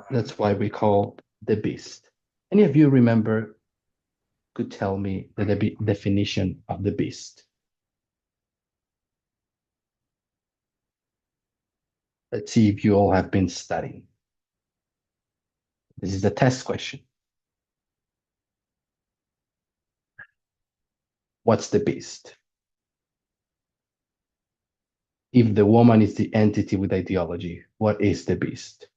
That's why we call the beast. Any of you remember, could tell me the definition of the beast? Let's see if you all have been studying. This is a test question. What's the beast? If the woman is the entity with ideology, what is the beast?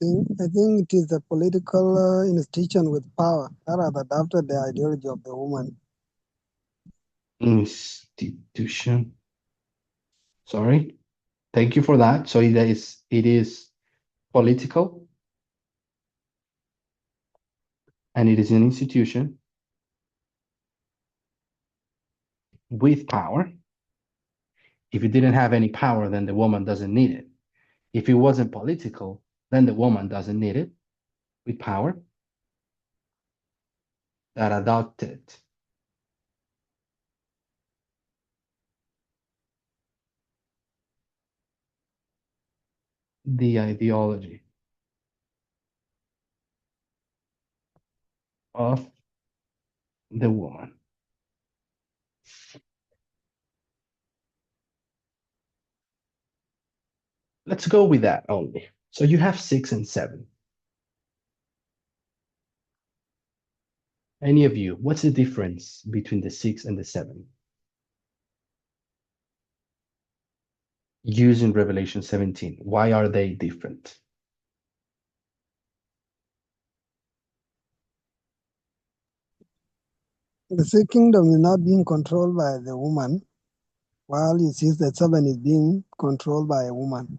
I think it is a political institution with power that has adopted the ideology of the woman. Institution. Sorry. Thank you for that. So it is political, and it is an institution with power. If it didn't have any power, then the woman doesn't need it. If it wasn't political, then the woman doesn't need it. With power, that adopted the ideology of the woman. Let's go with that only. So you have 6 and 7. Any of you, what's the difference between the 6 and the 7? Using Revelation 17, why are they different? The sixth kingdom is not being controlled by the woman, while you see the seven is being controlled by a woman.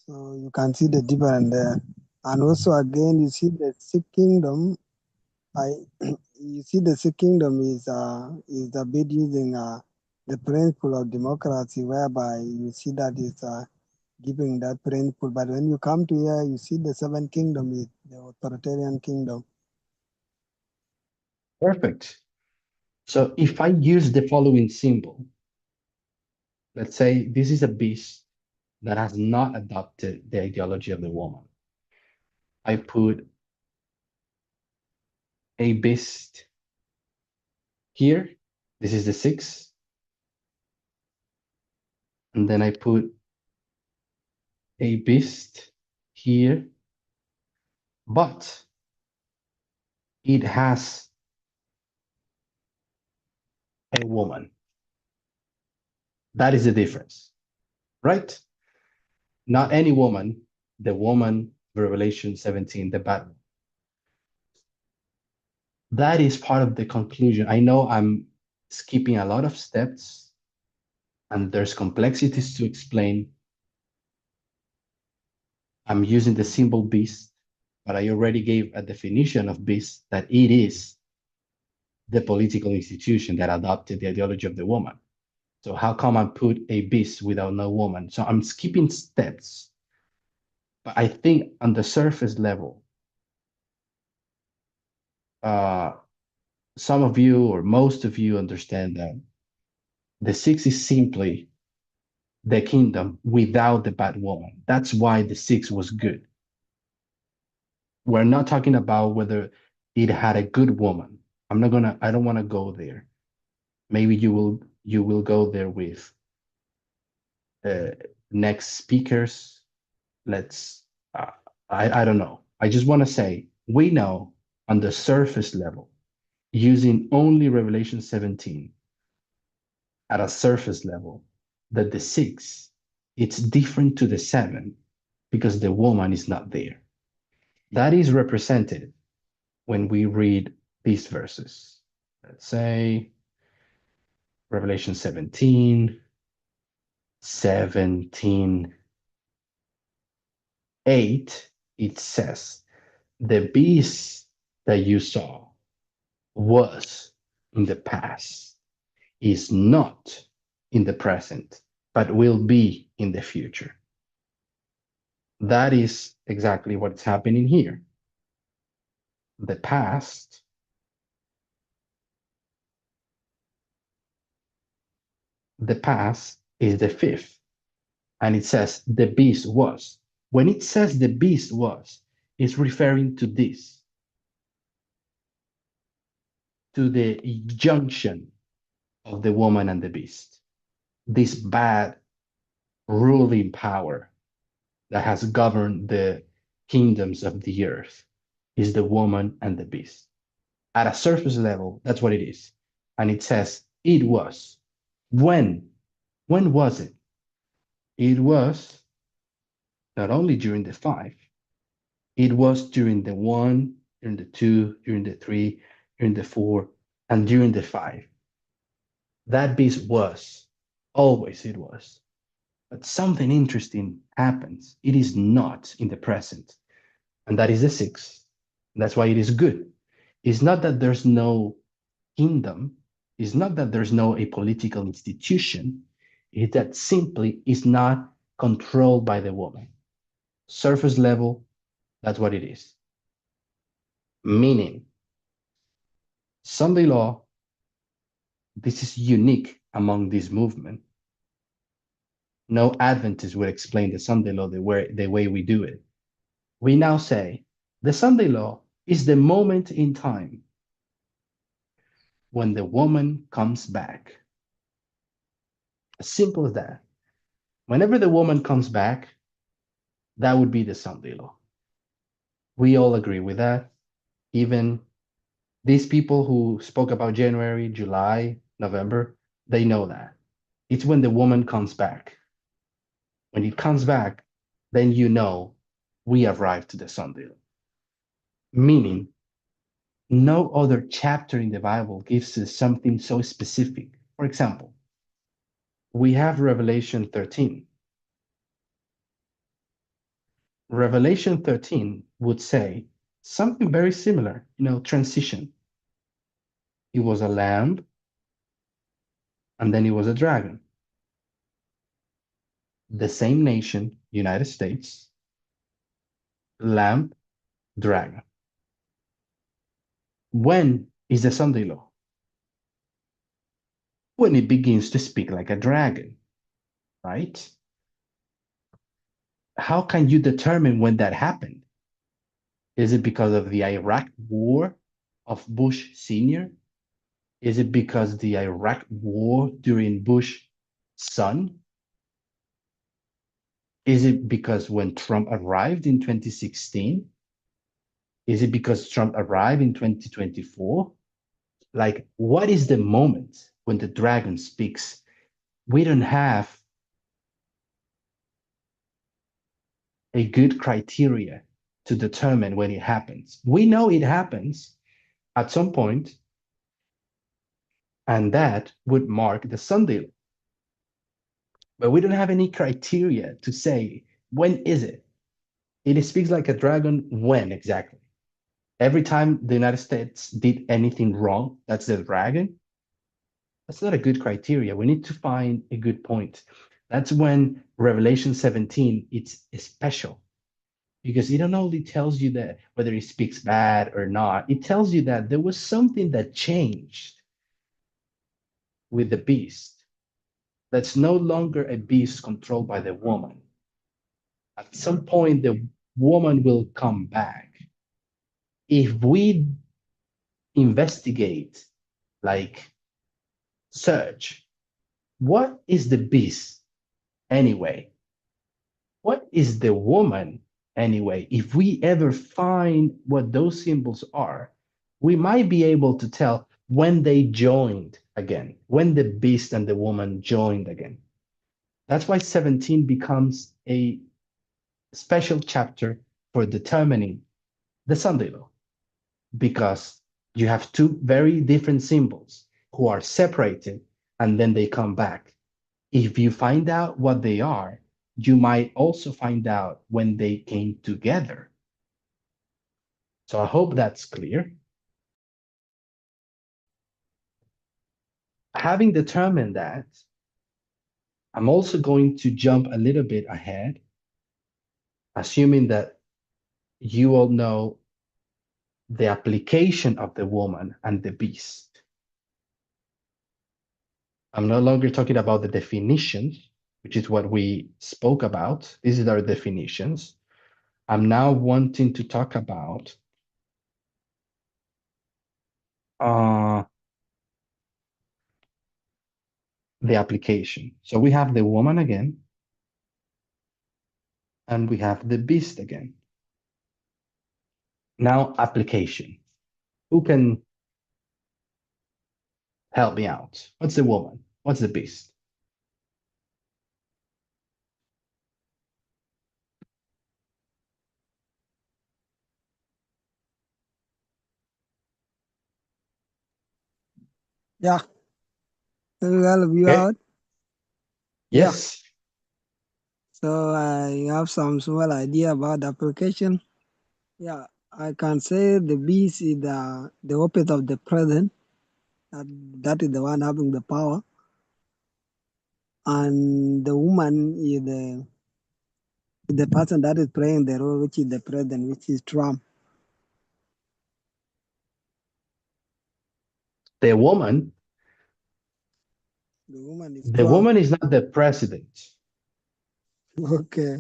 So you can see the difference there. And also again, you see the sixth kingdom. You see the sixth kingdom is a bit using the principle of democracy, whereby you see that is giving that principle. But when you come to here, you see the seventh kingdom is the authoritarian kingdom. Perfect. So if I use the following symbol, let's say this is a beast that has not adopted the ideology of the woman. I put a beast here. This is the 6. And then I put a beast here. But it has a woman. That is the difference, right? Not any woman, the woman, Revelation 17, the bad one. That is part of the conclusion. I know I'm skipping a lot of steps and there's complexities to explain. I'm using the symbol beast, but I already gave a definition of beast that it is the political institution that adopted the ideology of the woman. So how come I put a beast without no woman? So I'm skipping steps. But I think on the surface level, some of you or most of you understand that the 6 is simply the kingdom without the bad woman. That's why the 6 was good. We're not talking about whether it had a good woman. I don't want to go there. Maybe you will go there with next speakers. Let's I don't know. I just want to say we know on the surface level, using only Revelation 17 at a surface level, that the 6 it's different to the 7 because the woman is not there. That is represented when we read these verses. Let's say Revelation 17, 17, 8, it says, the beast that you saw was in the past, is not in the present, but will be in the future. That is exactly what's happening here. The past the past is the fifth, and it says the beast was. When it says the beast was, it's referring to this, to the junction of the woman and the beast, this bad ruling power that has governed the kingdoms of the earth is the woman and the beast. At a surface level, that's what it is. And it says it was. When? When was it? It was not only during the five, it was during the one, during the two, during the three, during the four, and during the five. That beast was. Always it was. But something interesting happens. It is not in the present. And that is the sixth. That's why it is good. It's not that there's no kingdom. It's not that there's no a political institution. It's that simply is not controlled by the woman. Surface level, that's what it is. Meaning, Sunday law, this is unique among this movement. No Adventist would explain the Sunday law the way we do it. We now say the Sunday law is the moment in time when the woman comes back. As simple as that. Whenever the woman comes back, that would be the Sunday law. We all agree with that. Even these people who spoke about January, July, November, they know that. It's when the woman comes back. When it comes back, then you know we arrived to the Sunday law. Meaning, no other chapter in the Bible gives us something so specific. For example, we have Revelation 13. Revelation 13 would say something very similar, transition. It was a lamb, and then it was a dragon. The same nation, United States, lamb, dragon. When is the Sunday law? When it begins to speak like a dragon, right? How can you determine when that happened? Is it because of the Iraq war of Bush Sr.? Is it because the Iraq war during Bush's son? Is it because when Trump arrived in 2016? Is it because Trump arrived in 2024? Like, what is the moment when the dragon speaks? We don't have a good criteria to determine when it happens. We know it happens at some point, and that would mark the Sunday law. But we don't have any criteria to say, when is it? It speaks like a dragon when exactly? Every time the United States did anything wrong, that's the dragon. That's not a good criteria. We need to find a good point. That's when Revelation 17, it's special because it not only tells you that whether he speaks bad or not, it tells you that there was something that changed with the beast. That's no longer a beast controlled by the woman. At some point, the woman will come back. If we investigate, like search, what is the beast anyway? What is the woman anyway? If we ever find what those symbols are, we might be able to tell when they joined again, when the beast and the woman joined again. That's why 17 becomes a special chapter for determining the Sunday law, because you have two very different symbols who are separated and then they come back. If you find out what they are, you might also find out when they came together. So I hope that's clear. Having determined that, I'm also going to jump a little bit ahead, assuming that you all know the application of the woman and the beast. I'm no longer talking about the definitions, which is what we spoke about. These are our definitions. I'm now wanting to talk about the application. So we have the woman again, and we have the beast again. Now application. Who can help me out? What's the woman? What's the beast? Yeah, will help you Okay. out. Yeah, Yes. so I have some small idea about the application. Yeah, I can say the beast is the opposite of the president. That is the one having the power, and the woman is the person that is playing the role, which is the president, which is Trump. The woman, The woman is the Trump. woman is not the president. Okay.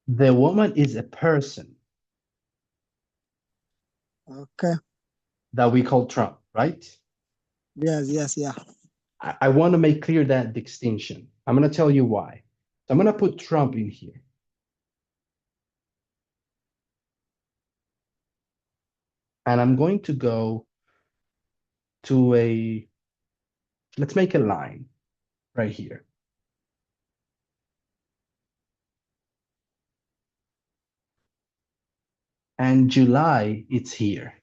The woman is a person Okay. that we call Trump, right? Yes. Yes. Yeah. I want to make clear that distinction. I'm going to tell you why. So I'm going to put Trump in here. And I'm going to go to let's make a line right here. And July, it's here.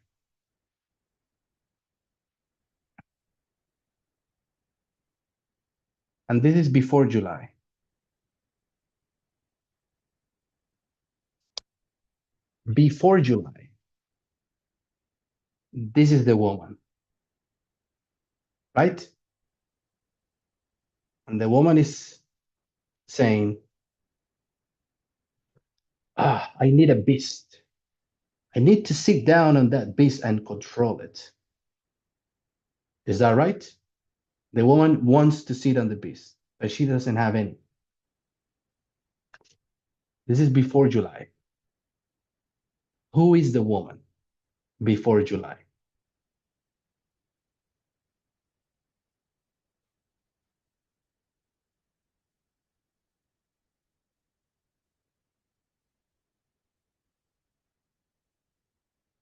And this is before July. Before July, this is the woman, right? And the woman is saying, I need a beast. I need to sit down on that beast and control it. Is that right? The woman wants to sit on the beast, but she doesn't have any. This is before July. Who is the woman before July?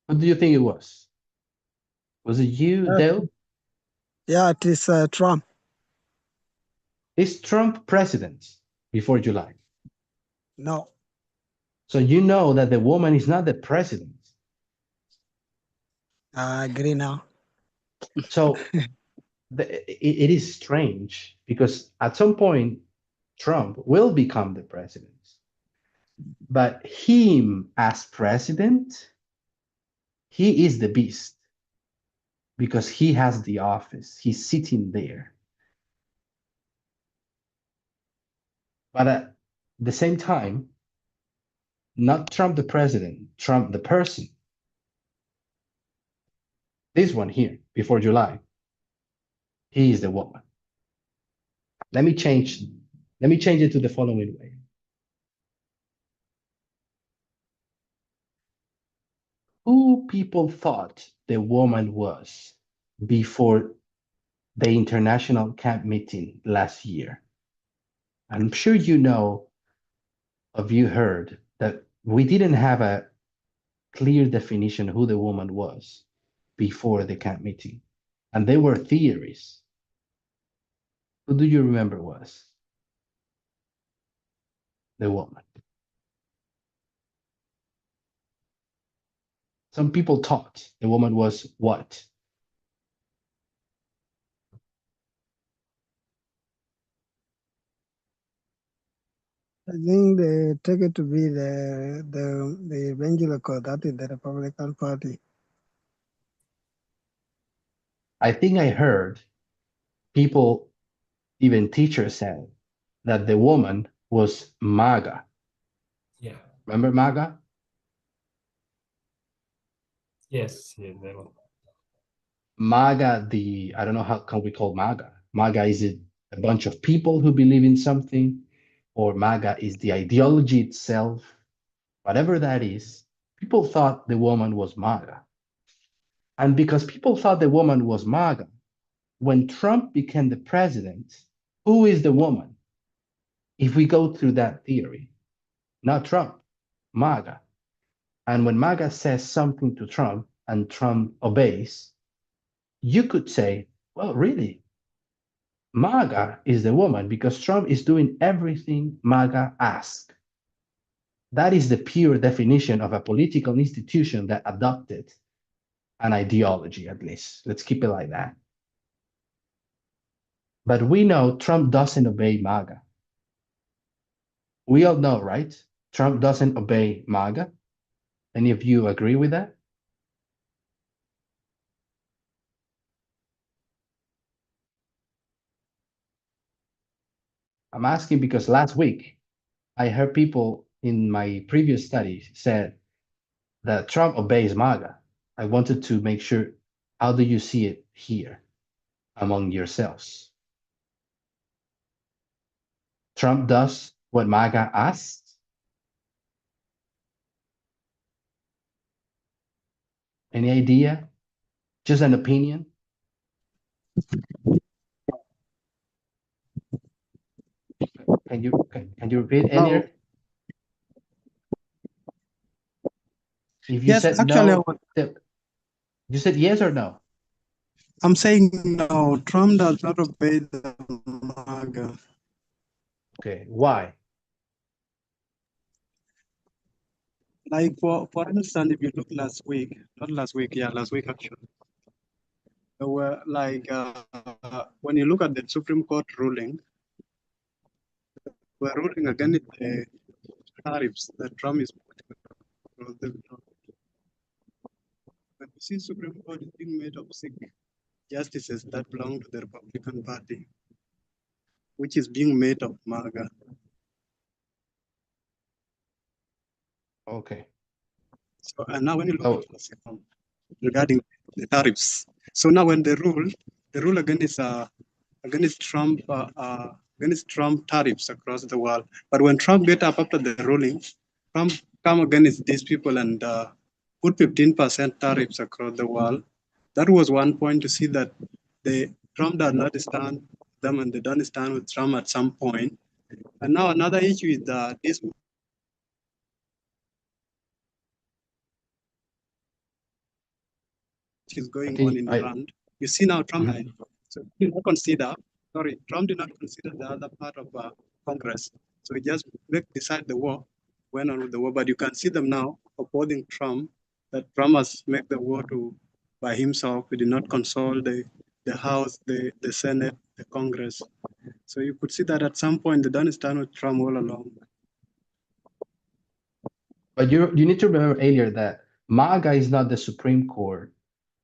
What do you think it was? Was it you, Yes. Dale? Yeah. It is Trump. Is Trump president before July? No. So you know that the woman is not the president. I agree now. So it is strange because at some point, Trump will become the president. But him as president, he is the beast because he has the office. He's sitting there. But at the same time, not Trump the president, Trump the person. This one here, before July, he is the woman. Let me change. Let me change it to the following way. Who people thought the woman was before the international camp meeting last year? I'm sure you know, or you heard, that we didn't have a clear definition who the woman was before the camp meeting. And there were theories. Who do you remember was the woman? Some people thought the woman was what? I think they take it to be the evangelical, that is the Republican Party. I think I heard people, even teachers said that the woman was MAGA. Yeah. Remember MAGA? Yes. Yes. They will. MAGA, I don't know how can we call MAGA. MAGA, is it a bunch of people who believe in something? Or MAGA is the ideology itself? Whatever that is, people thought the woman was MAGA. And because people thought the woman was MAGA, when Trump became the president, who is the woman? If we go through that theory, not Trump, MAGA. And when MAGA says something to Trump and Trump obeys, you could say, well, really, MAGA is the woman because Trump is doing everything MAGA asks. That is the pure definition of a political institution that adopted an ideology, at least. Let's keep it like that. But we know Trump doesn't obey MAGA. We all know, right? Trump doesn't obey MAGA. Any of you agree with that? I'm asking because last week I heard people in my previous studies said that Trump obeys MAGA. I wanted to make sure, how do you see it here among yourselves? Trump does what MAGA asks? Any idea? Just an opinion? Can you repeat, No, Elier? If you yes, said actually, no, you said yes or no? I'm saying no. Trump does not obey the MAGA. Okay, why? Like for instance, if you look last week, not last week, yeah, last week actually, there were like when you look at the Supreme Court ruling, we're ruling against the tariffs that Trump is putting across the globe. But you see, Supreme Court is being made of six justices that belong to the Republican Party, which is being made of MAGA. Okay. So, and now when you look Oh, at the second, regarding the tariffs, so now when the rule against Trump against Trump tariffs across the world, but when Trump get up after the ruling, Trump come against these people and put 15% tariffs across the world. That was one point to see that the Trump does not stand them and they don't stand with Trump at some point. And now another issue is that this is I going on think in I. Iran. You see now Trump Mhm. so did not consider, sorry, Trump did not consider the other part of Congress. So he just decide the war, went on with the war. But you can see them now opposing Trump, that Trump has made the war by himself. He did not consult the House, the Senate, the Congress. So you could see that at some point they don't stand with Trump all along. But you need to remember earlier that MAGA is not the Supreme Court.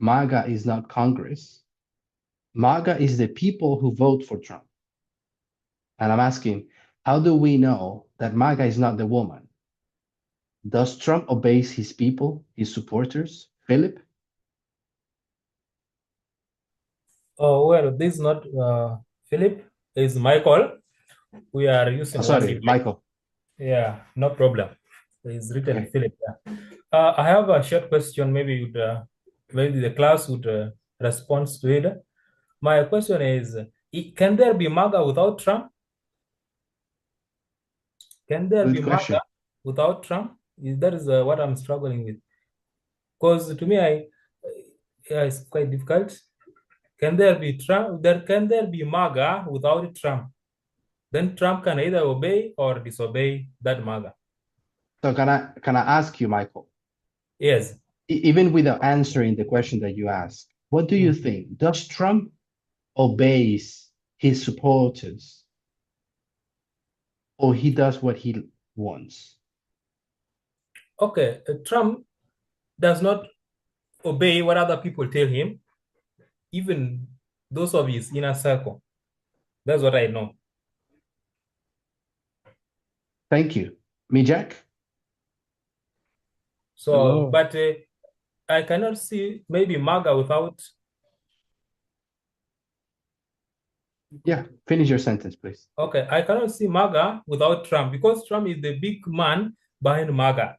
MAGA is not Congress. MAGA is the people who vote for Trump. And I'm asking, how do we know that MAGA is not the woman? Does Trump obeys his people, his supporters? Philip? Oh, well, this is not Philip, it's Michael. We are Oh, using one sorry, device. Michael. Yeah, no problem. It's written Okay. Philip. Yeah. I have a short question. Maybe the class would respond to it. My question is, can there be MAGA without Trump? Can there be Good question. MAGA without Trump? That is what I'm struggling with. Because to me, yeah, it's quite difficult. Can there be Trump? Can there be MAGA without Trump? Then Trump can either obey or disobey that MAGA. So can I ask you, Michael, Yes. even without answering the question that you asked, what do you think? Does Trump obeys his supporters or he does what he wants? Okay, Trump does not obey what other people tell him, even those of his inner circle. That's what I know. Thank you. Me, Jack? So, Hello. but I cannot see maybe MAGA without Yeah, finish your sentence, please. Okay, I cannot see MAGA without Trump because Trump is the big man behind MAGA.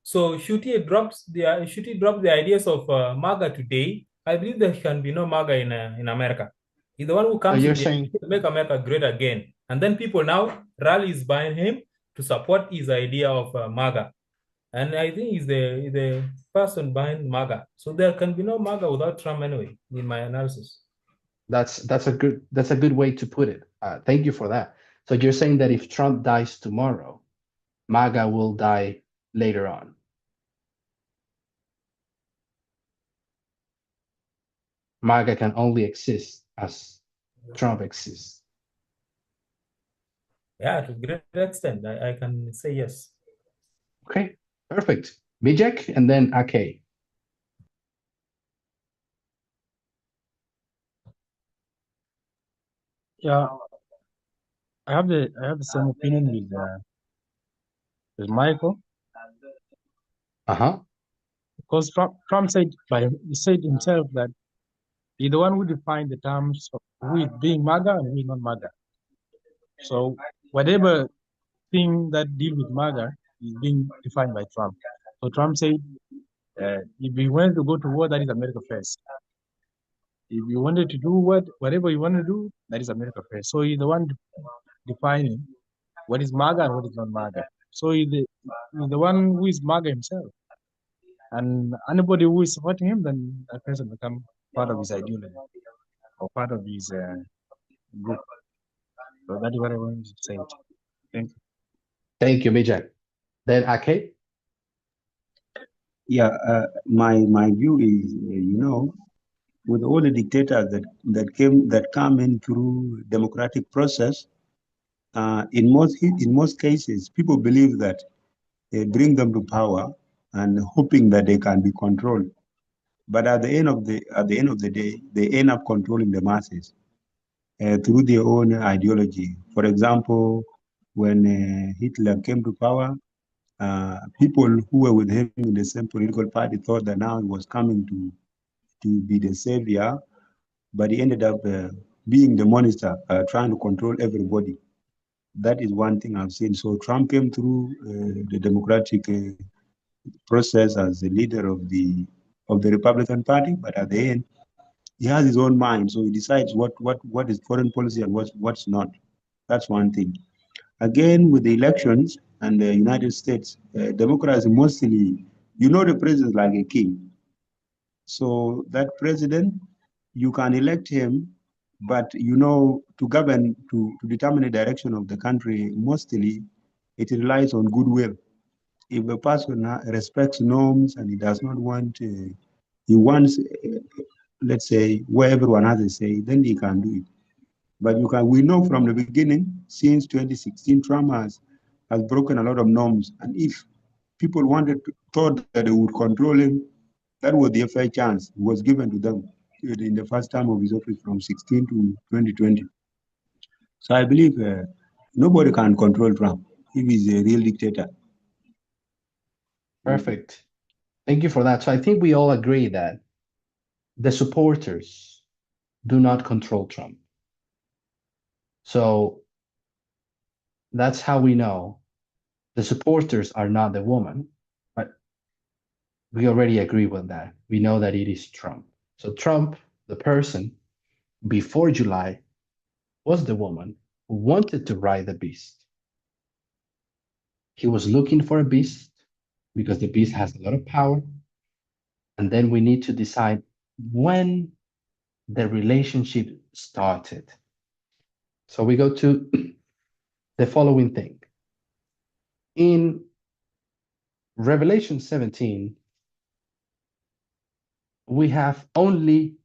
So should he drop the ideas of MAGA today? I believe there can be no MAGA in America. He's the one who So comes you're with the saying, idea to make America great again, and then people now rallies behind him to support his idea of MAGA. And I think he's the person behind MAGA. So there can be no MAGA without Trump anyway, in my analysis. that's a good way to put it. Thank you for that. So you're saying that if Trump dies tomorrow, MAGA will die later on. MAGA can only exist as Trump exists. Yeah, to a great extent, I can say yes. Okay, perfect. Bijek and then Ake. Yeah, I have the same opinion with Michael, Uh-huh. because Trump he said himself that he's the one who defined the terms of who is being MAGA and who is not MAGA. So whatever thing that deal with MAGA is being defined by Trump. So Trump said, if we wanted to go to war, that is America first. If you wanted to do whatever you want to do, that is America first. So he's the one defining what is MAGA and what is not MAGA. So he's the one who is MAGA himself. And anybody who is supporting him, then that person become part of his ideology or part of his group. So that is what I want to say. Thank you. Thank you, Bijek. Then Ake. Yeah, my view is, with all the dictators that come in through democratic process, in most cases, people believe that they bring them to power and hoping that they can be controlled. But at the end of the day, they end up controlling the masses through their own ideology. For example, when Hitler came to power, people who were with him in the same political party thought that now he was coming to be the savior, but he ended up being the monster, trying to control everybody. That is one thing I've seen. So Trump came through the democratic process as the leader of the Republican Party, but at the end, he has his own mind, so he decides what is foreign policy and what's not. That's one thing. Again, with the elections and the United States, democracy mostly, the president like a king. So that president, you can elect him, but to govern, to determine the direction of the country, mostly it relies on goodwill. If a person respects norms and he does not want, he wants, let's say, where everyone has a say, then he can do it. But we know from the beginning, since 2016, Trump has broken a lot of norms. And if people thought that they would control him, that was the fair chance was given to them in the first time of his office from 16 to 2020. So I believe nobody can control Trump if he's a real dictator. Perfect. Thank you for that. So I think we all agree that the supporters do not control Trump. So that's how we know the supporters are not the woman, but we already agree with that. We know that it is Trump. So Trump, the person, before July, was the woman who wanted to ride the beast. He was looking for a beast because the beast has a lot of power. And then we need to decide when the relationship started. So we go to the following thing. In Revelation 17, we have only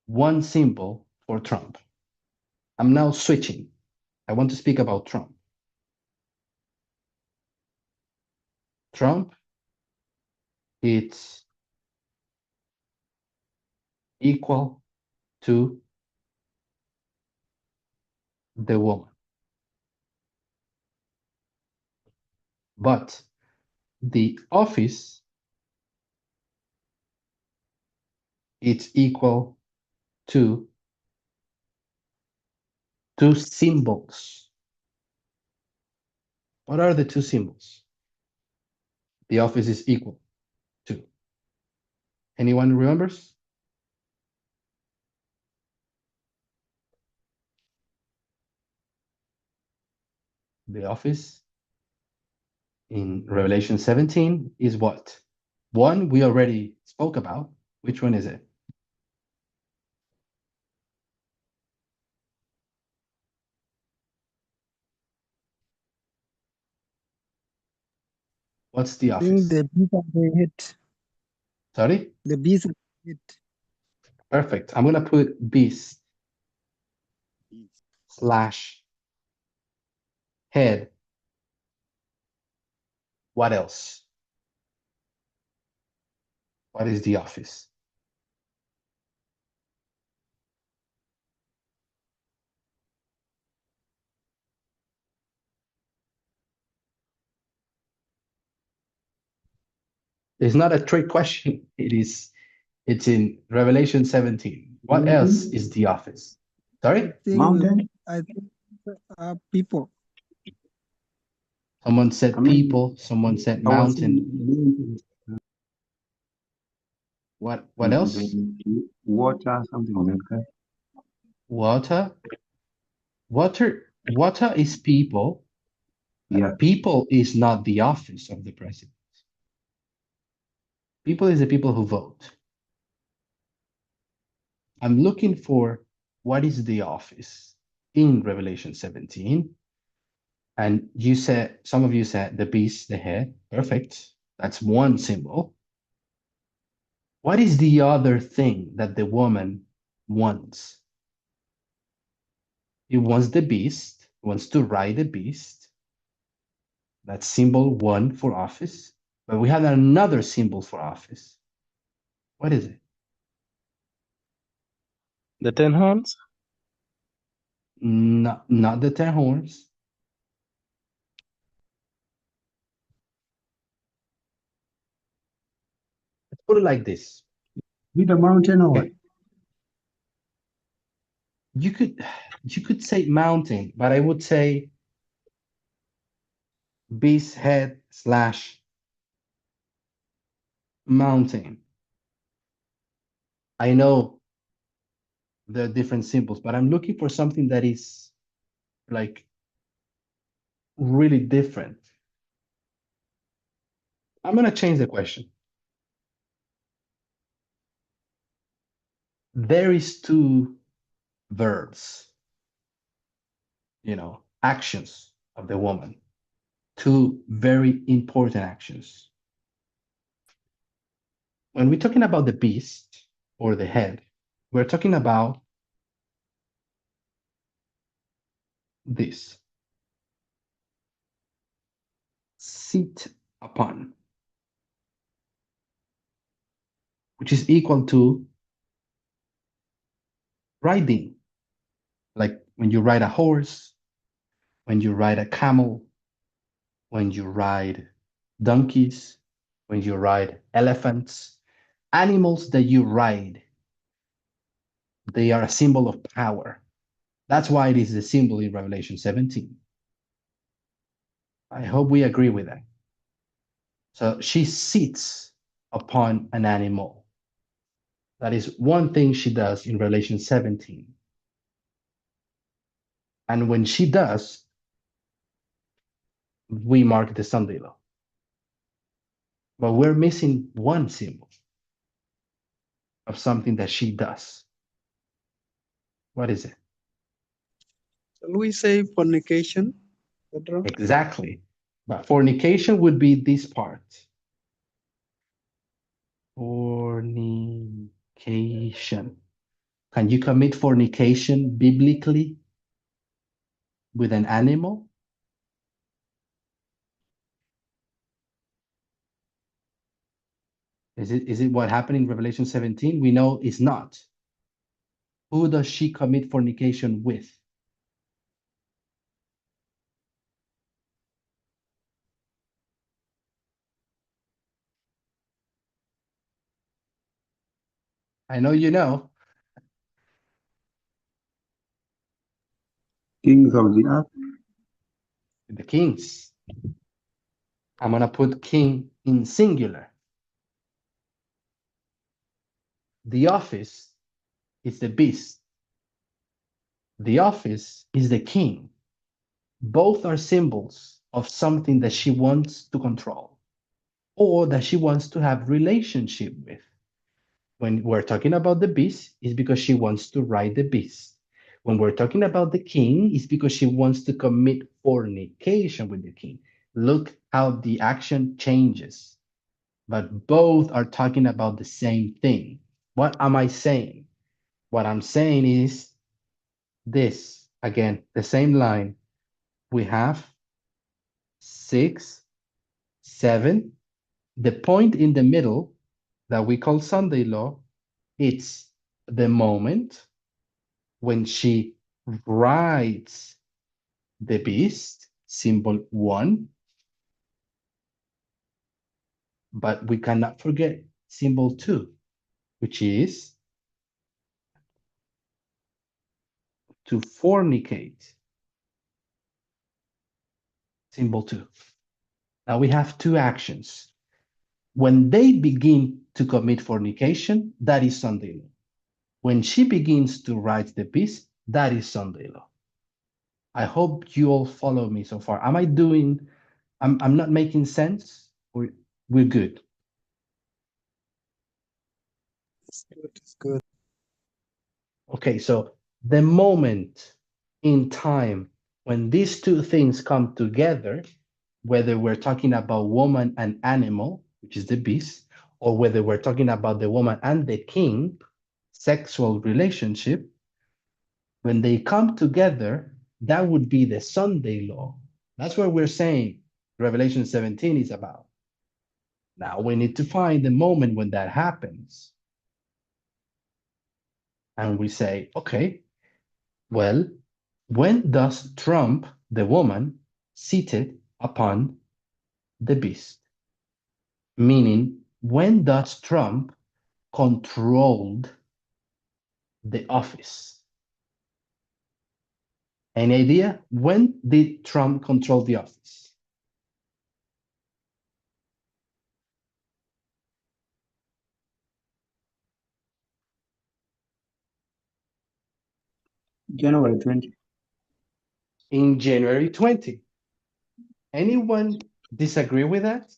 one symbol for Trump. I'm now switching. I want to speak about Trump. Trump, it's equal to the woman. But the office, it's equal to two symbols. What are the two symbols? The office is equal to. Anyone remembers? The office in Revelation 17 is what? One we already spoke about. Which one is it? What's the I think office? the beast of the head. Sorry? The beast of the head. Perfect. I'm going to put beast slash head. What else? What is the office? It's not a trick question. It's in Revelation 17. What else is the office? Sorry? Mountain? I think people. Someone said I mean, people, someone said I was mountain. What else? Water, something like that. Water. Water is people. Yeah. People is not the office of the president. People is the people who vote. I'm looking for what is the office in Revelation 17. And you said, some of you said the beast, the head. Perfect. That's one symbol. What is the other thing that the woman wants? He wants the beast, wants to ride the beast. That's symbol one for office. But we have another symbol for office. What is it? The 10 horns? Not the 10 horns. Let's put it like this. With a mountain or Okay. You could say mountain, but I would say beast head slash mountain. I know there are different symbols, but I'm looking for something that is like really different. I'm going to change the question. There is two verbs, actions of the woman, two very important actions. When we're talking about the beast or the head, we're talking about this. Sit upon, which is equal to riding. Like when you ride a horse, when you ride a camel, when you ride donkeys, when you ride elephants, animals that you ride, they are a symbol of power. That's why it is the symbol in Revelation 17. I hope we agree with that. So she sits upon an animal. That is one thing she does in Revelation 17. And when she does, we mark the Sunday law. But we're missing one symbol of something that she does. What is it? Shall we say fornication, Pedro? Exactly. But fornication would be this part. Fornication. Can you commit fornication biblically with an animal? Is it what happened in Revelation 17? We know it's not. Who does she commit fornication with? I know you know. Kings of the earth. The kings. I'm going to put king in singular. The office is the beast. The office is the king. Both are symbols of something that she wants to control or that she wants to have relationship with. When we're talking about the beast, it's because she wants to ride the beast. When we're talking about the king, it's because she wants to commit fornication with the king. Look how the action changes. But both are talking about the same thing. What am I saying? What I'm saying is this. Again, the same line. We have 6, 7. The point in the middle that we call Sunday law, it's the moment when she rides the beast, symbol 1. But we cannot forget symbol 2, which is to fornicate, symbol 2. Now we have 2 actions. When they begin to commit fornication, that is Sunday law. When she begins to ride the beast, that is Sunday law. I hope you all follow me so far. Am I doing, I'm not making sense? We're good. It's good. It's good. Okay, so the moment in time when these 2 things come together, whether we're talking about woman and animal, which is the beast, or whether we're talking about the woman and the king, sexual relationship, when they come together, that would be the Sunday law. That's what we're saying Revelation 17 is about. Now we need to find the moment when that happens. And we say, okay, well, when does Trump, the woman, seated upon the beast? Meaning, when does Trump controlled the office? Any idea? When did Trump control the office? January 20. In January 20. Anyone disagree with that?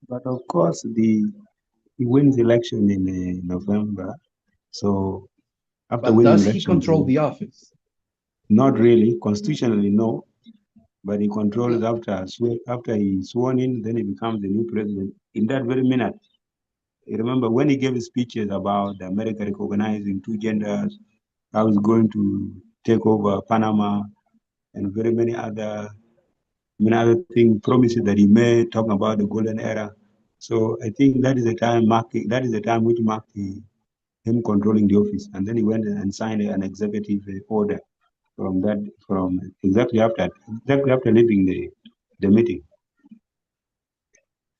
But of course, he wins election in November. So after But winning does he election, control the office? not really constitutionally, no. But he controls Mhm. after he's sworn in, then he becomes the new president. In that very minute, you remember when he gave his speeches about America recognizing 2 genders, how he's going to take over Panama, and very many other things, promises that he made, talking about the golden era. So I think that is the time which marked him controlling the office. And then he went and signed an executive order from exactly after leaving the meeting.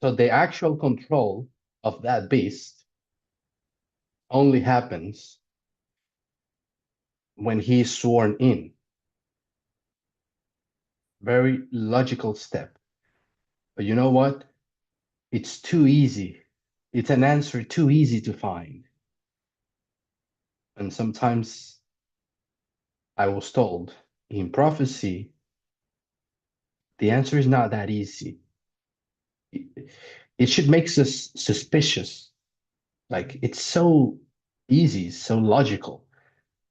So the actual control of that beast only happens when he is sworn in. Very logical step. But you know what? It's too easy. It's an answer too easy to find. And sometimes I was told in prophecy, the answer is not that easy. It should make us suspicious. Like it's so easy, so logical.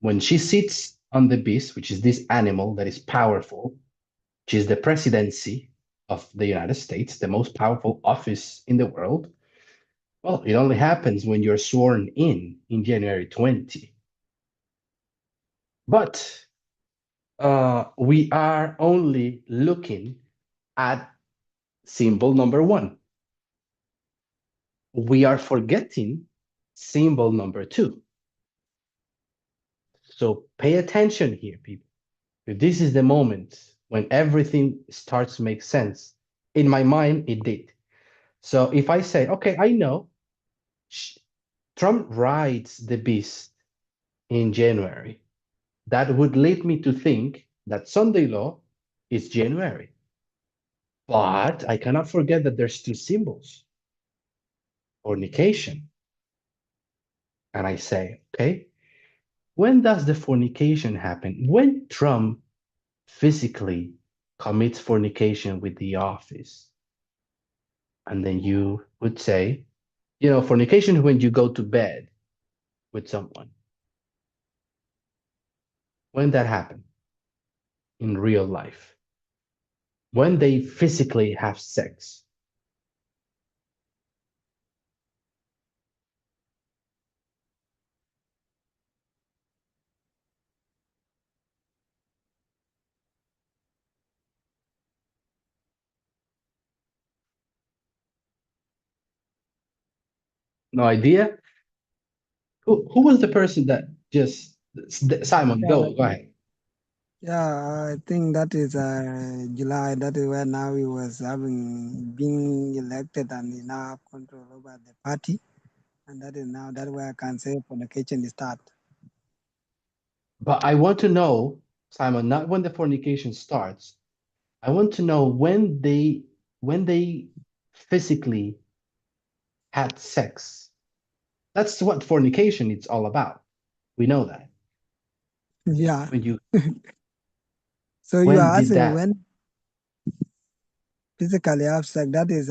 When she sits on the beast, which is this animal that is powerful, which is the presidency of the United States, the most powerful office in the world, well, it only happens when you're sworn in January 20. But we are only looking at symbol number 1. We are forgetting symbol number 2. So pay attention here, people. If this is the moment when everything starts to make sense, in my mind, it did. So if I say, okay, I know Trump rides the beast in January, that would lead me to think that Sunday law is January. But I cannot forget that there's two symbols, fornication. And I say, okay, when does the fornication happen? When Trump physically commits fornication with the office. And then you would say, fornication when you go to bed with someone. When that happened in real life. When they physically have sex. No idea? Who was the person that just Simon, go ahead. Yeah, I think that is July. That is where now he was being elected and he now have control over the party. And that is now that way I can say fornication is start. But I want to know, Simon, not when the fornication starts. I want to know when they physically had sex. That's what fornication is all about. We know that. Yeah. When you So you when are did asking that? when physically have sex. That is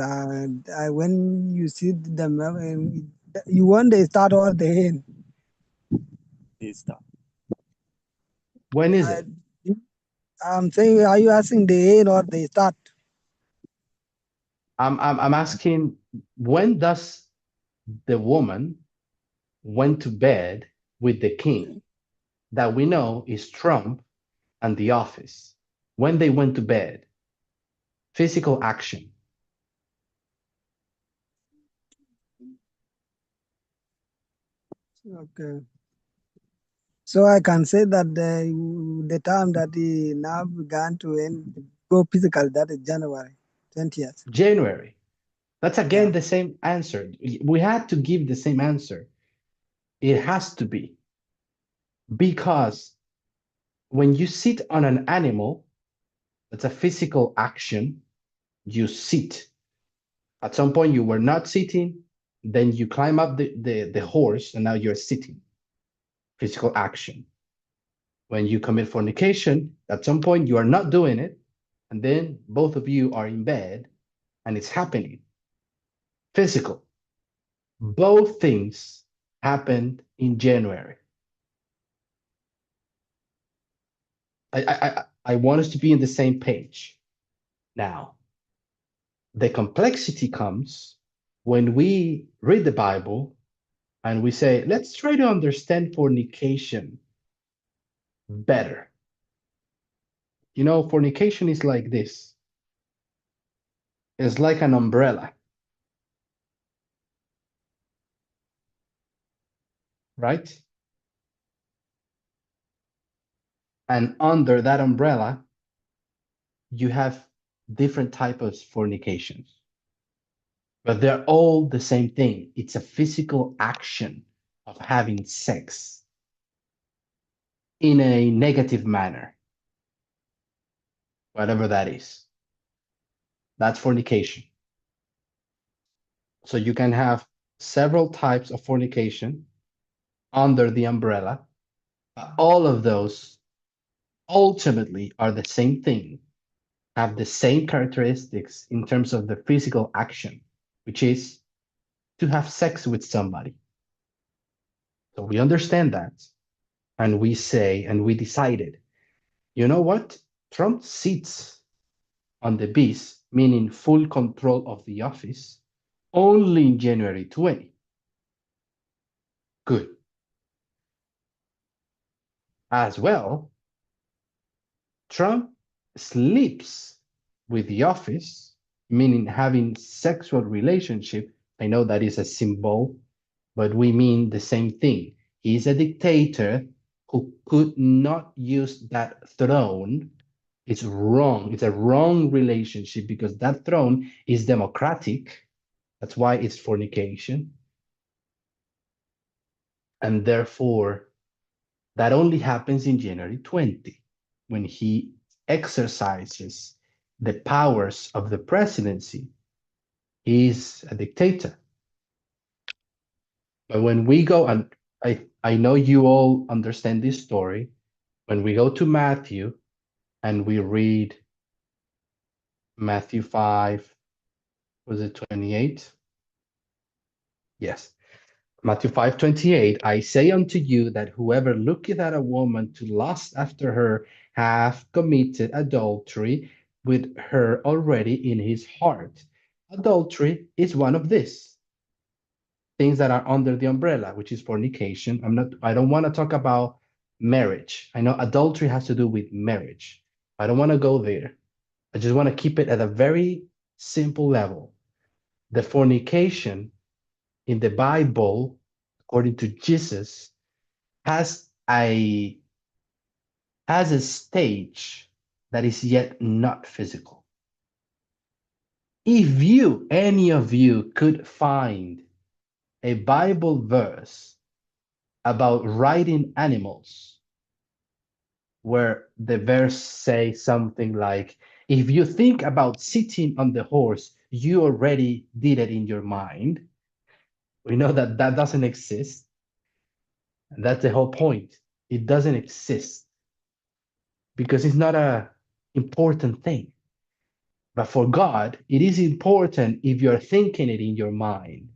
when you see them. You want the start or the end. They start. When is I, it? I'm saying, are you asking the end or the start? I'm asking, when does the woman went to bed with the king that we know is Trump and the office? When they went to bed, physical action. Okay. So I can say that the time that he now began to go physical, that is January 20th. January. That's again Yeah. the same answer. We had to give the same answer. It has to be. Because when you sit on an animal, that's a physical action, you sit. At some point, you were not sitting, then you climb up the horse, and now you're sitting. Physical action. When you commit fornication, at some point, you are not doing it, and then both of you are in bed, and it's happening. Physical. Both things happened in January. I want us to be in the same page. Now, the complexity comes when we read the Bible and we say, let's try to understand fornication better. Fornication is like this. It's like an umbrella, right? And under that umbrella, you have different types of fornications. But they're all the same thing. It's a physical action of having sex in a negative manner, whatever that is. That's fornication. So you can have several types of fornication under the umbrella. All of those ultimately are the same thing, have the same characteristics in terms of the physical action, which is to have sex with somebody. So we understand that. And we say, and we decided, you know what? Trump sits on the beast, meaning full control of the office, only in January 20. Good. As well, Trump sleeps with the office, meaning having sexual relationship. I know that is a symbol, but we mean the same thing. He's a dictator who could not use that throne. It's wrong. It's a wrong relationship because that throne is democratic. That's why it's fornication. And therefore, that only happens in January 20, when he exercises the powers of the presidency. He's a dictator. But when we go, and I know you all understand this story, when we go to Matthew and we read Matthew 5, was it 28? Yes. Matthew 5:28, I say unto you that whoever looketh at a woman to lust after her hath committed adultery with her already in his heart. Adultery is one of these things that are under the umbrella, which is fornication. I don't want to talk about marriage. I know adultery has to do with marriage. I don't want to go there. I just want to keep it at a very simple level. The fornication in the Bible, according to Jesus, has a stage that is yet not physical. If any of you could find a Bible verse about riding animals, where the verse say something like, if you think about sitting on the horse, you already did it in your mind. We know that that doesn't exist. And that's the whole point. It doesn't exist because it's not a important thing. But for God, it is important if you're thinking it in your mind.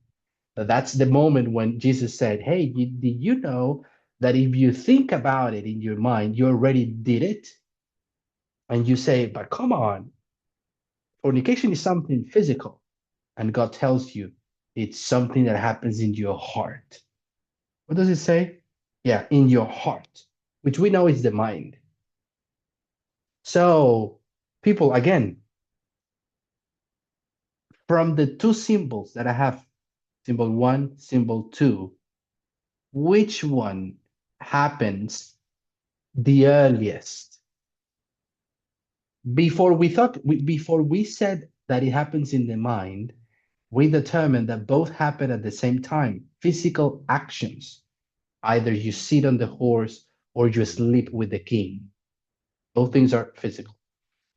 That's the moment when Jesus said, hey, did you know that if you think about it in your mind, you already did it? And you say, but come on, fornication is something physical. And God tells you it's something that happens in your heart. What does it say? Yeah, in your heart, which we know is the mind. So, people, again, from the two symbols that I have, symbol 1, symbol 2, which one happens the earliest? Before we said that it happens in the mind, we determined that both happen at the same time. Physical actions. Either you sit on the horse or you sleep with the king. Both things are physical.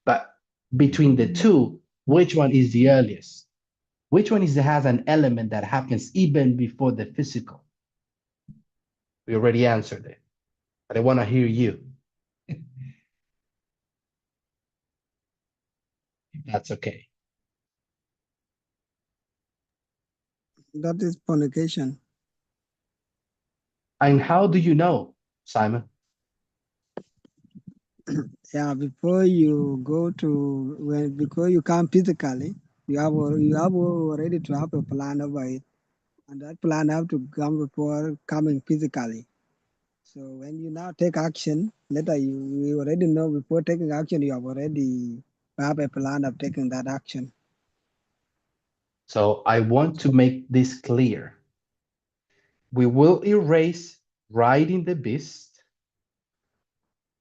But between the two, which one is the earliest? Which one has an element that happens even before the physical? We already answered it, but I want to hear you. That's okay. That is fornication. And how do you know, Simon? Yeah, before you go to before you come physically, you have already to have a plan over it, and that plan have to come before coming physically. So when you now take action, later you already know before taking action you have already have a plan of taking that action. So I want to make this clear. We will erase riding the beast,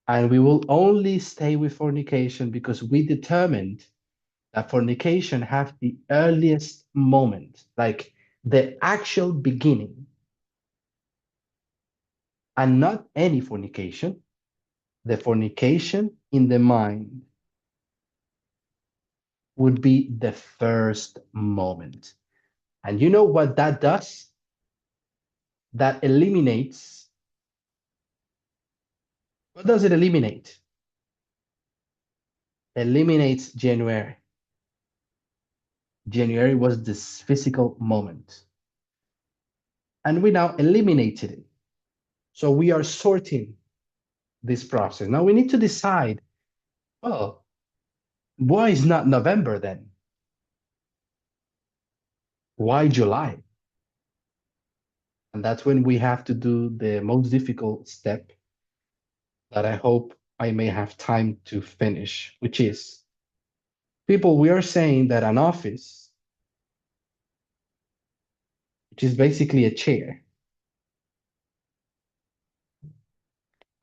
and we will only stay with fornication because we determined that fornication has the earliest moment, like the actual beginning, and not any fornication, the fornication in the mind would be the first moment. And you know what that does? That eliminates. What does it eliminate? Eliminates January. January was this physical moment. And we now eliminated it. So we are sorting this process. Now we need to decide, well, why is not November then? Why July? And that's when we have to do the most difficult step that I hope I may have time to finish, which is, people, we are saying that an office, which is basically a chair,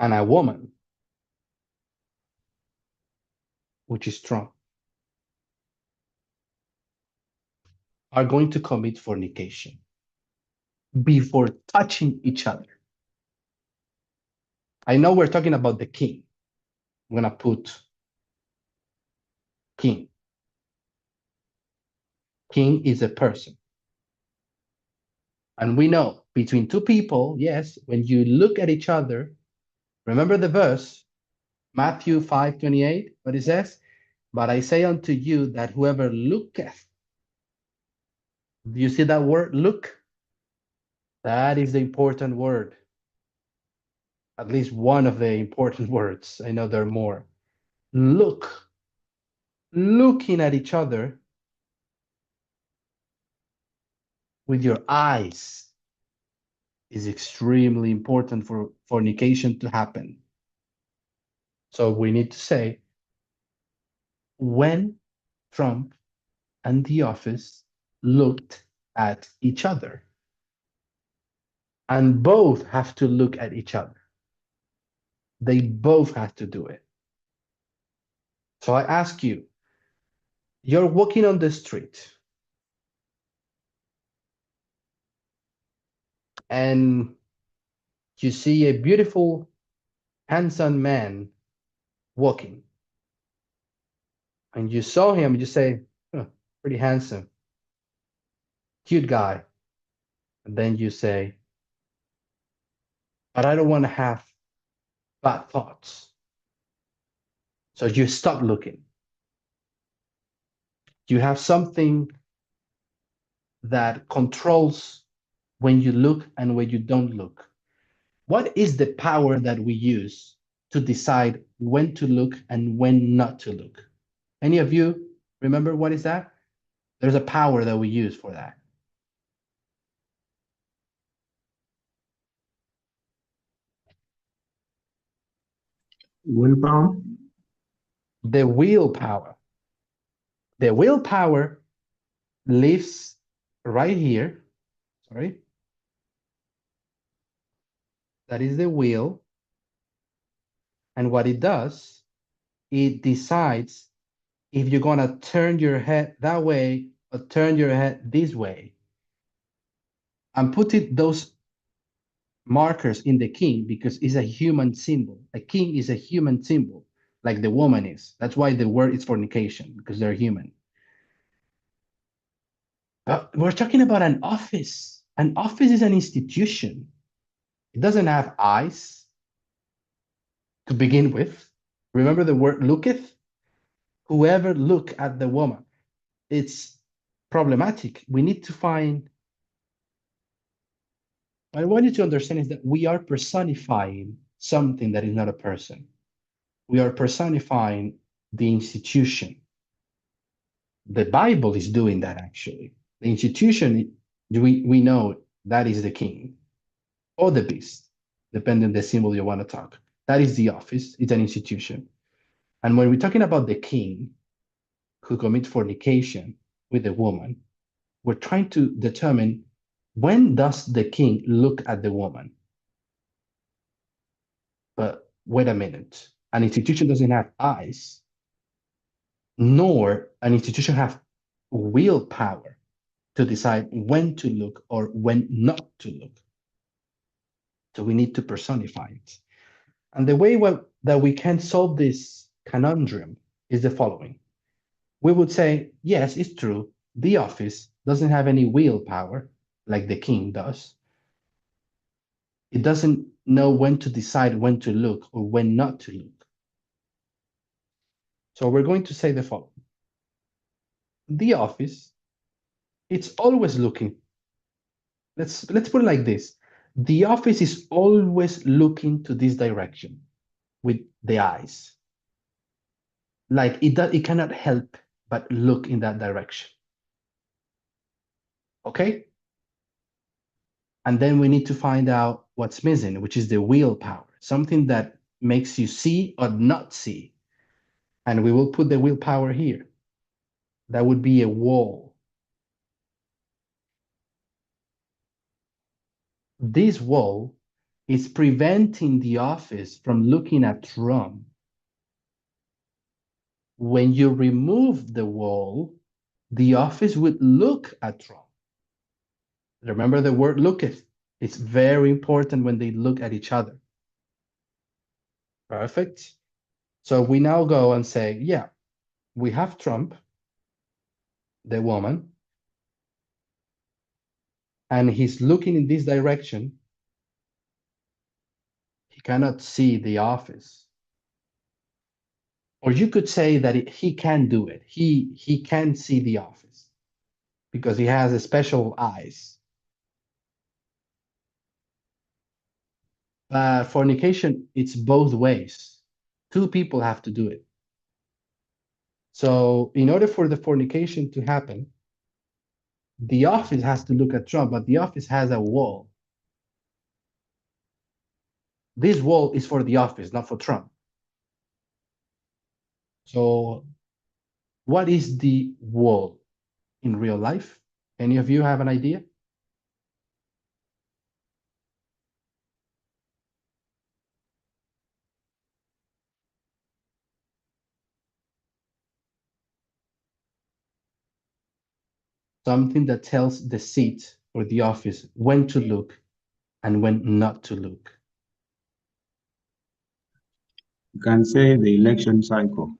and a woman, which is strong. are going to commit fornication before touching each other. I know we're talking about the king. I'm going to put king. King is a person. And we know between two people, yes, when you look at each other, remember the verse, Matthew 5:28, what it says? But I say unto you that whoever looketh, do you see that word, look? That is the important word. At least one of the important words. I know there are more. Look. Looking at each other with your eyes is extremely important for fornication to happen. So we need to say, when Trump and the office looked at each other, and both have to look at each other. They both have to do it. So I ask you, you're walking on the street and you see a beautiful, handsome man walking. And you saw him, you say, huh, pretty handsome, cute guy. And then you say, but I don't want to have bad thoughts. So you stop looking. You have something that controls when you look and when you don't look. What is the power that we use to decide when to look and when not to look? Any of you remember what is that? There's a power that we use for that. Willpower? The willpower. The willpower lives right here. Sorry. That is the will. And what it does, it decides if you're going to turn your head that way or turn your head this way. I'm putting those markers in the king because it's a human symbol. A king is a human symbol, like the woman is. That's why the word is fornication, because they're human. But we're talking about an office. An office is an institution. It doesn't have eyes to begin with. Remember the word looketh? Whoever look at the woman. It's problematic. We need to find. What I want you to understand is that we are personifying something that is not a person. We are personifying the institution. The Bible is doing that, actually. The institution, we know that is the king or the beast, depending on the symbol you want to talk. That is the office. It's an institution. And when we're talking about the king who commits fornication with a woman, we're trying to determine, when does the king look at the woman? But wait a minute. An institution doesn't have eyes, nor an institution have willpower to decide when to look or when not to look. So we need to personify it. And the way that we can solve this conundrum is the following. We would say, yes, it's true. The office doesn't have any willpower like the king does. It doesn't know when to decide when to look or when not to look. So we're going to say the following. The office, it's always looking. Let's put it like this. The office is always looking to this direction with the eyes. Like it cannot help but look in that direction. Okay? And then we need to find out what's missing, which is the willpower, something that makes you see or not see. And we will put the willpower here. That would be a wall. This wall is preventing the office from looking at Trump. When you remove the wall, the office would look at Trump. Remember the word looketh. It's very important when they look at each other. Perfect. So we now go and say, yeah, we have Trump, the woman, and he's looking in this direction. He cannot see the office. Or you could say that he can do it. He can see the office because he has a special eyes. Fornication, it's both ways. Two people have to do it. So in order for the fornication to happen, the office has to look at Trump, but the office has a wall. This wall is for the office, not for Trump. So what is the wall in real life? Any of you have an idea? Something that tells the seat or the office when to look and when not to look. You can say the election cycle.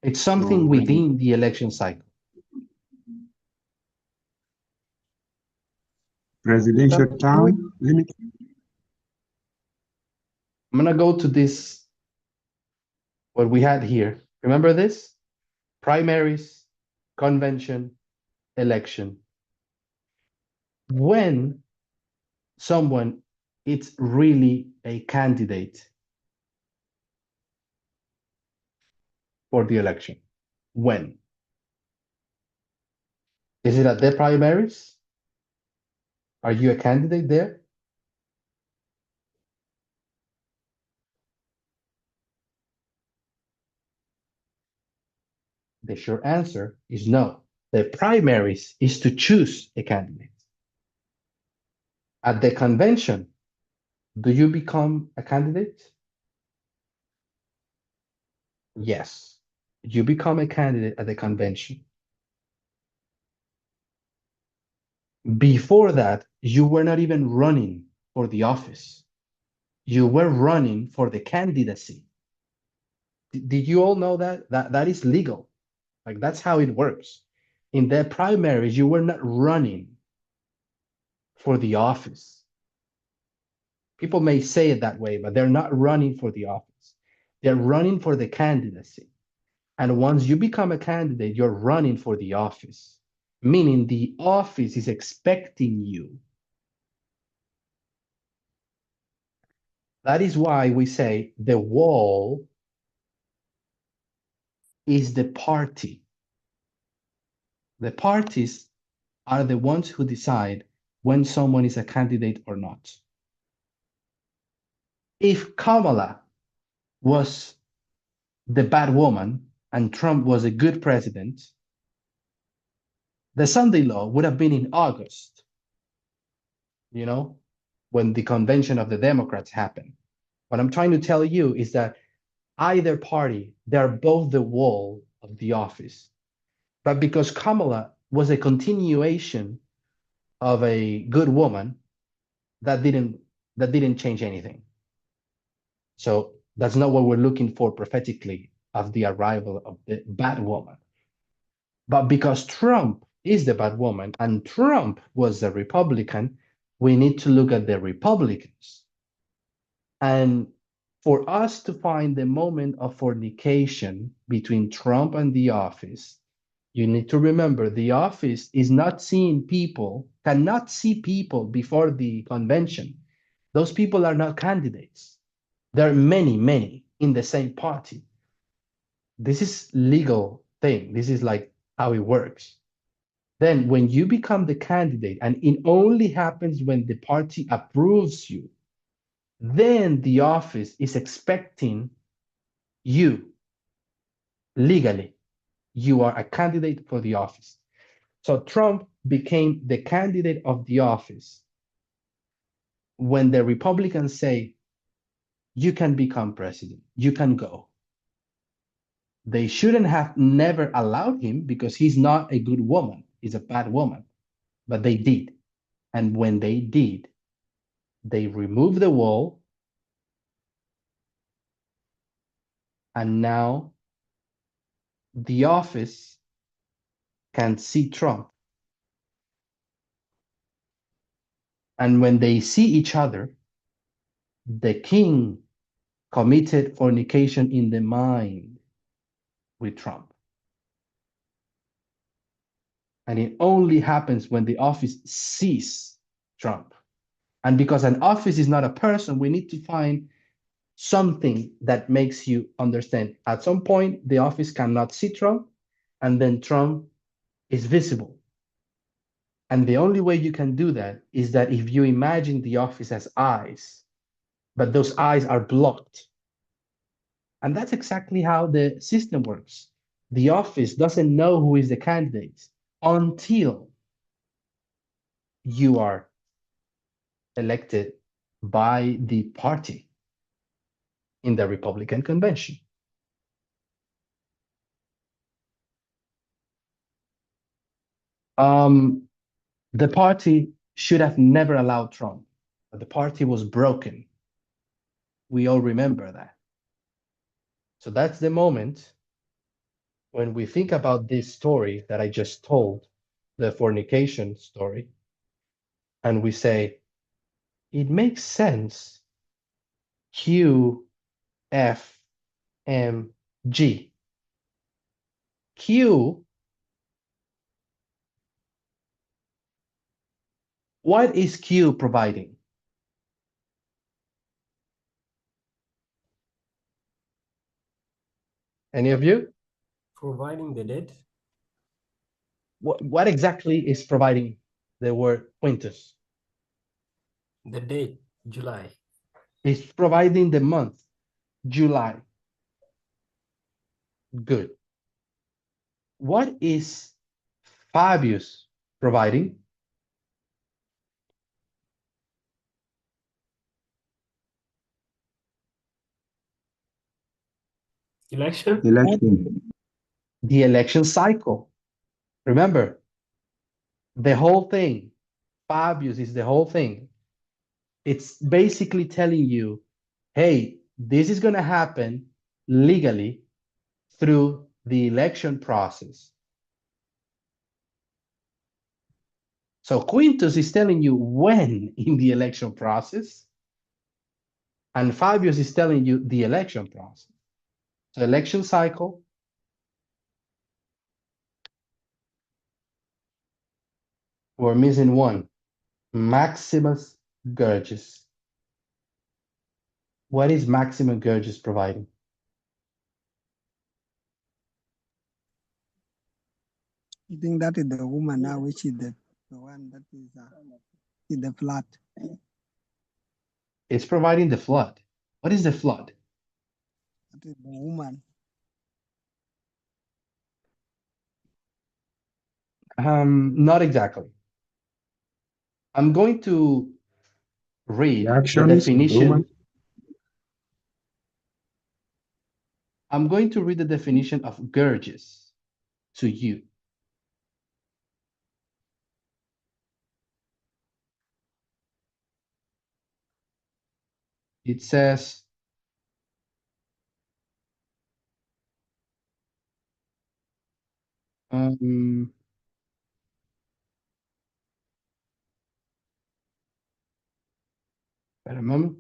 It's something within the election cycle. Presidential term limit. I'm going to go to this, what we had here. Remember this? Primaries, convention, election. When someone is really a candidate for the election. When? Is it at the primaries? Are you a candidate there? The short answer is no. The primaries is to choose a candidate. At the convention, do you become a candidate? Yes. You become a candidate at the convention. Before that, you were not even running for the office. You were running for the candidacy. Did you all know that? That is legal. Like that's how it works. In the primaries, you were not running for the office. People may say it that way, but they're not running for the office. They're running for the candidacy. And once you become a candidate, you're running for the office, meaning the office is expecting you. That is why we say the wall is the party. The parties are the ones who decide when someone is a candidate or not. If Kamala was the bad woman and Trump was a good president, the Sunday law would have been in August, you know, when the convention of the Democrats happened. What I'm trying to tell you is that either party, they're both the wall of the office. But because Kamala was a continuation of a good woman, that didn't change anything. So that's not what we're looking for prophetically of the arrival of the bad woman. But because Trump is the bad woman and Trump was a Republican, we need to look at the Republicans. And for us to find the moment of fornication between Trump and the office, you need to remember the office is not seeing people, cannot see people before the convention. Those people are not candidates. There are many, many in the same party. This is legal thing. This is like how it works. Then when you become the candidate, and it only happens when the party approves you, then the office is expecting you legally. You are a candidate for the office. So Trump became the candidate of the office when the Republicans say, you can become president, you can go. They shouldn't have never allowed him because he's not a good woman. He's a bad woman. But they did. And when they did, they removed the wall. And now the office can see Trump. And when they see each other, the king committed fornication in the mind with Trump. And it only happens when the office sees Trump. And because an office is not a person, we need to find something that makes you understand. At some point, the office cannot see Trump, and then Trump is visible. And the only way you can do that is that if you imagine the office as eyes, but those eyes are blocked. And that's exactly how the system works. The office doesn't know who is the candidate until you are elected by the party in the Republican convention. The party should have never allowed Trump, but the party was broken. We all remember that. So that's the moment when we think about this story that I just told, the fornication story, and we say, it makes sense. Q, F, M, G. Q, what is Q providing? Any of you? Providing the date. What exactly is providing the word Quintus? The date, July. It's providing the month, July. Good. What is Fabius providing? Election. Election. The election cycle. Remember, the whole thing, Fabius is the whole thing. It's basically telling you, hey, this is going to happen legally through the election process. So Quintus is telling you when in the election process, and Fabius is telling you the election process. So election cycle, we're missing one, Maximus Gurges. What is Maximus Gurges providing? I think that is the woman now, which is the one that is the flood. It's providing the flood. What is the flood? That is the woman. Not exactly. I'm going to read The the actions of the definition. woman. I'm going to read the definition of Gurges to you. It says, wait a moment.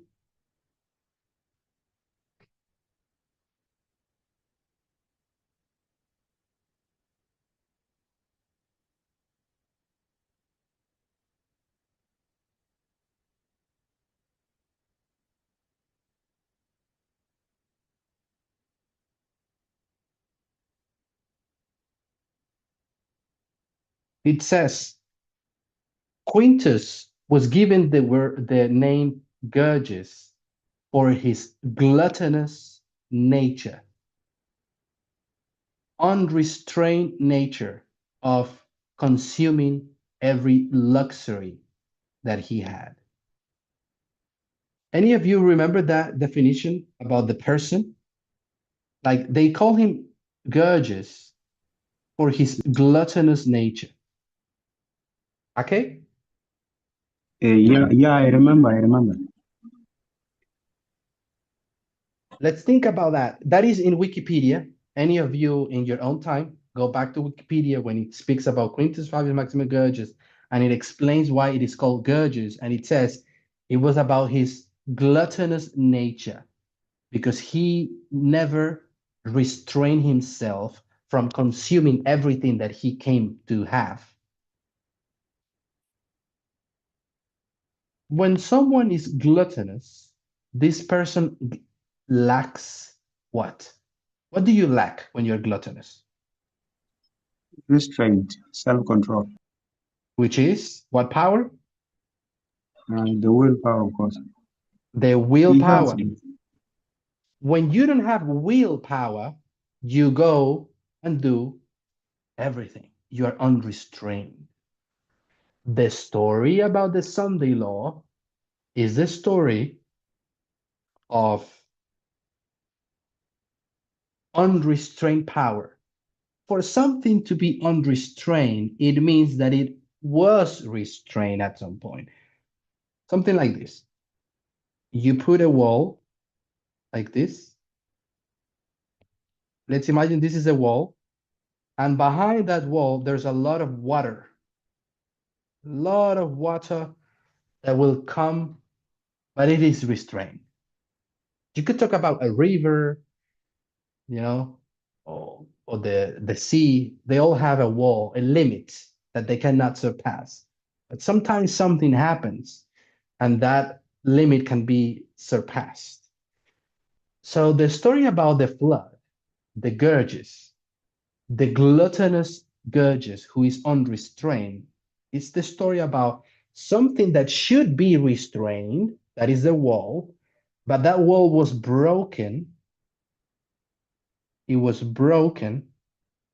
It says, Quintus was given the name Gurges for his gluttonous nature, unrestrained nature of consuming every luxury that he had. Any of you remember that definition about the person? Like they call him Gurges for his gluttonous nature. Okay? Yeah, I remember. Let's think about that. That is in Wikipedia. Any of you in your own time, go back to Wikipedia when it speaks about Quintus Fabius Maximus Gurges, and it explains why it is called Gurges, and it says it was about his gluttonous nature because he never restrained himself from consuming everything that he came to have. When someone is gluttonous, this person lacks what? What do you lack when you're gluttonous? Restraint, self-control, Which is what power? the willpower, of course. The willpower. Exactly. When you don't have willpower, you go and do everything. You are unrestrained. The story about the Sunday law is the story of unrestrained power. For something to be unrestrained, it means that it was restrained at some point. Something like this. You put a wall like this. Let's imagine this is a wall, and behind that wall, there's a lot of water. A lot of water that will come, but it is restrained. You could talk about a river, or the sea. They all have a wall, a limit that they cannot surpass. But sometimes something happens, and that limit can be surpassed. So the story about the flood, the Gurges, the gluttonous Gurges who is unrestrained, it's the story about something that should be restrained, that is the wall, but that wall was broken. It was broken,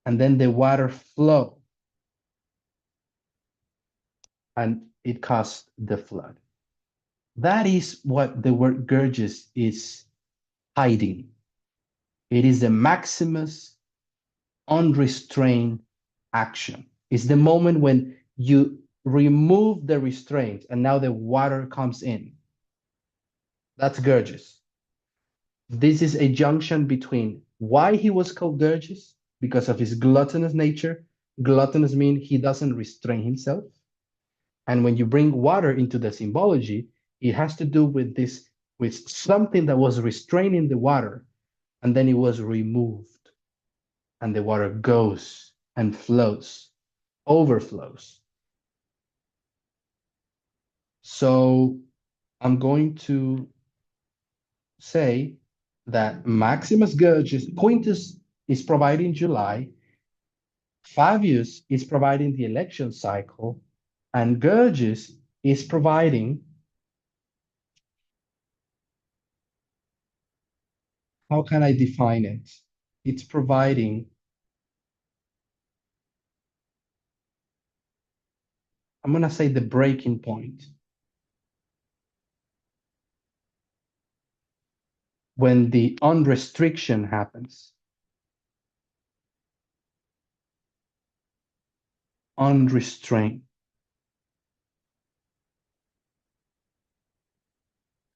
and then the water flowed, and it caused the flood. That is what the word Gurges is hiding. It is the Maximus unrestrained action. It's the moment when you remove the restraint and now the water comes in. That's Gurges. This is a junction between why he was called Gurges, because of his gluttonous nature. Gluttonous means he doesn't restrain himself. And when you bring water into the symbology, it has to do with this, with something that was restraining the water, and then it was removed, and the water goes and flows, overflows. So I'm going to say that Maximus Gurges, Quintus is providing July, Fabius is providing the election cycle, and Gurges is providing, how can I define it? It's providing, I'm going to say the breaking point. When the unrestriction happens. Unrestrained.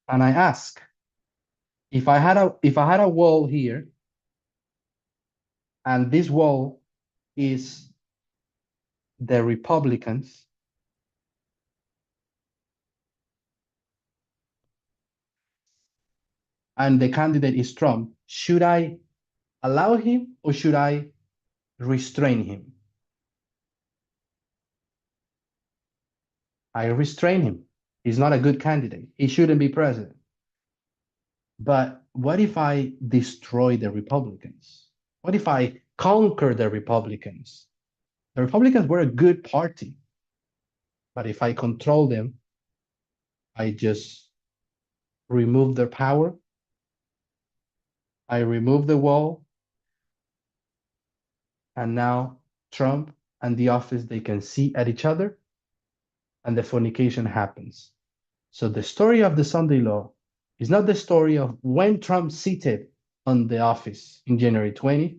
And I ask, if I had a wall here, and this wall is the Republicans, and the candidate is Trump, should I allow him or should I restrain him? I restrain him. He's not a good candidate. He shouldn't be president. But what if I destroy the Republicans? What if I conquer the Republicans? The Republicans were a good party. But if I control them, I just remove their power. I remove the wall. And now Trump and the office, they can see at each other, and the fornication happens. So the story of the Sunday law is not the story of when Trump seated on the office in January 20.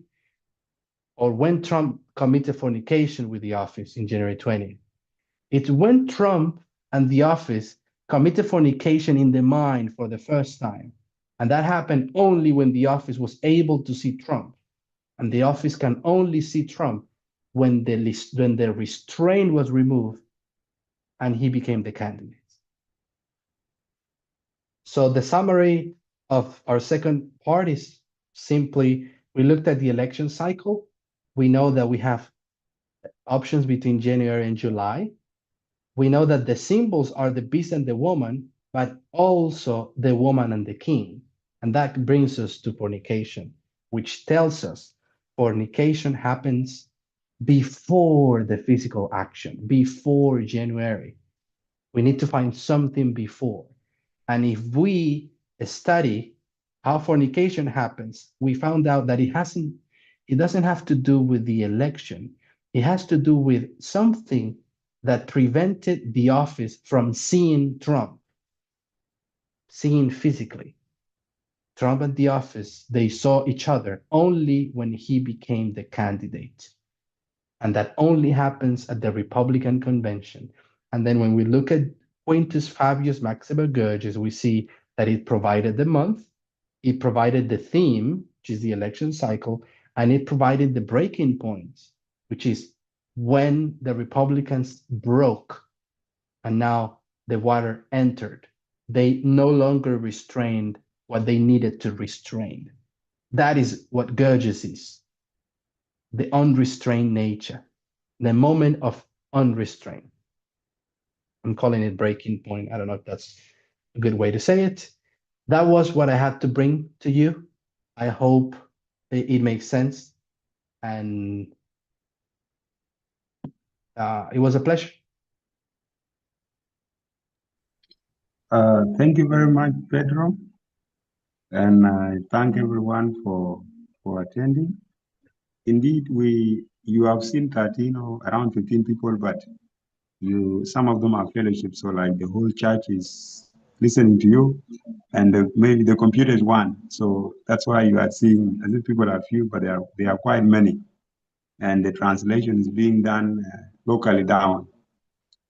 or when Trump committed fornication with the office in January 20th. It's when Trump and the office committed fornication in the mind for the first time. And that happened only when the office was able to see Trump. And the office can only see Trump when the restraint was removed and he became the candidate. So the summary of our second part is simply, we looked at the election cycle. We know that we have options between January and July. We know that the symbols are the beast and the woman, but also the woman and the king. And that brings us to fornication, which tells us fornication happens before the physical action, before January. We need to find something before. And if we study how fornication happens, we found out that it doesn't have to do with the election. It has to do with something that prevented the office from seeing Trump, seeing physically. Trump and the office, they saw each other only when he became the candidate. And that only happens at the Republican convention. And then when we look at Quintus Fabius Maximus Gurges, we see that it provided the month, it provided the theme, which is the election cycle, and it provided the breaking points, which is when the Republicans broke and now the water entered. They no longer restrained what they needed to restrain. That is what Gurges is, the unrestrained nature, the moment of unrestraint. I'm calling it breaking point. I don't know if that's a good way to say it. That was what I had to bring to you. I hope it makes sense. And it was a pleasure. Thank you very much, Pedro. And I thank everyone for attending. Indeed, you have seen 13 or around 15 people, but some of them are fellowship, so like the whole church is listening to you, and maybe the computer is one, so that's why you are seeing as if people are few, but they are quite many, and the translation is being done locally down.